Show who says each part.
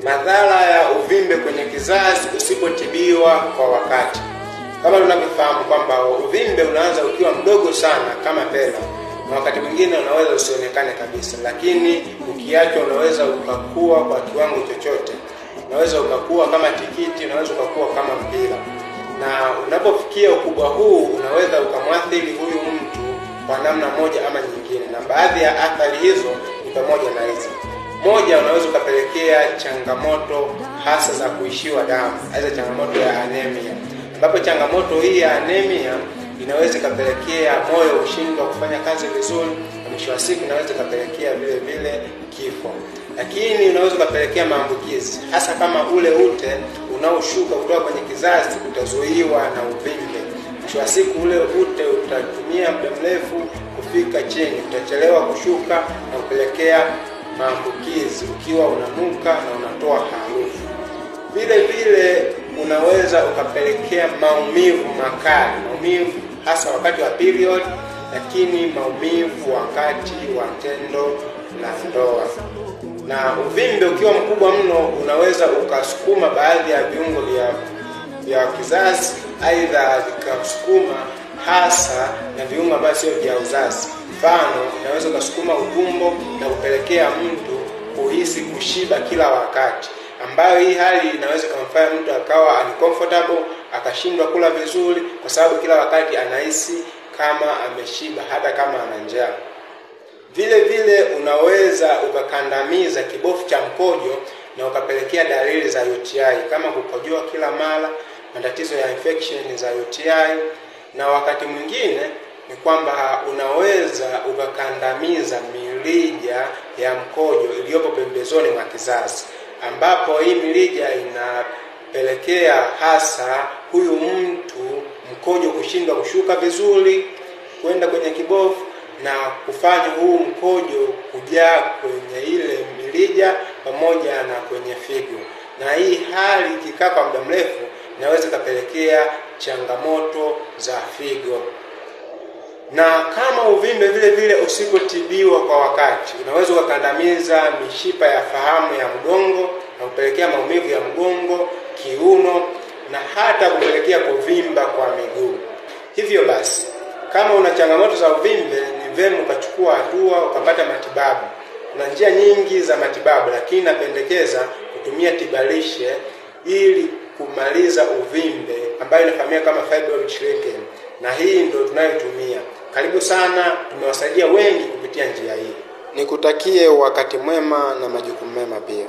Speaker 1: Madhara ya uvimbe kwenye kizazi usipotibiwa kwa wakati. Kama tunavyofahamu kwamba uvimbe unaanza ukiwa mdogo sana kama pela, na wakati mwingine unaweza usionekane kabisa, lakini ukiachwa unaweza ukakua kwa kiwango chochote. Unaweza ukakua kama tikiti, unaweza ukakua kama mpira. Na unapofikia ukubwa huu unaweza ukamwathiri huyu mtu kwa namna moja ama nyingine, na baadhi ya athari hizo ni pamoja na hizi. Moja, unaweza ukapelekea changamoto hasa za kuishiwa damu, aidha changamoto ya anemia, ambapo changamoto hii ya anemia inaweza kapelekea moyo ushindwe kufanya kazi vizuri, na mwisho wa siku inaweza kapelekea vile vile kifo. Lakini unaweza kapelekea maambukizi, hasa kama ule ute unaoshuka kutoka kwenye kizazi utazuiwa na uvimbe. Mwisho wa siku ule ute utatumia muda mrefu kufika chini, utachelewa kushuka na kupelekea maambukizi, ukiwa unanuka na unatoa harufu. Vile vile unaweza ukapelekea maumivu makali, maumivu hasa wakati wa period, lakini maumivu wakati wa tendo la ndoa. Na uvimbe ukiwa mkubwa mno unaweza ukasukuma baadhi ya viungo vya kizazi, aidha vikasukuma hasa na viungo ambavyo sio vya uzazi. Mfano, inaweza kusukuma utumbo na kupelekea mtu kuhisi kushiba kila wakati, ambayo hii hali inaweza kumfanya mtu akawa uncomfortable, akashindwa kula vizuri kwa sababu kila wakati anahisi kama ameshiba hata kama ana njaa. Vile vile unaweza ukakandamiza kibofu cha mkojo na ukapelekea dalili za UTI kama kukojoa kila mara, matatizo ya infection za UTI, na wakati mwingine ni kwamba unaweza ukakandamiza mirija ya mkojo iliyopo pembezoni mwa kizazi, ambapo hii mirija inapelekea hasa huyu mtu mkojo kushindwa kushuka vizuri kwenda kwenye kibofu na kufanya huu mkojo kujaa kwenye ile mirija pamoja na kwenye figo. Na hii hali ikikaa kwa muda mrefu inaweza kupelekea changamoto za figo. Na kama uvimbe vile vile usipotibiwa kwa wakati, unaweza ukakandamiza mishipa ya fahamu ya mgongo na kupelekea maumivu ya mgongo, kiuno, na hata kupelekea kuvimba kwa miguu. Hivyo basi, kama una changamoto za uvimbe, ni vyema ukachukua hatua ukapata matibabu. Kuna njia nyingi za matibabu, lakini napendekeza kutumia tibalishe ili kumaliza uvimbe, ambayo inafahamika kama fibroid shrinking, na hii ndio tunayotumia. Karibu sana, tumewasaidia wengi kupitia njia hii. Nikutakie wakati mwema na majukumu mema pia.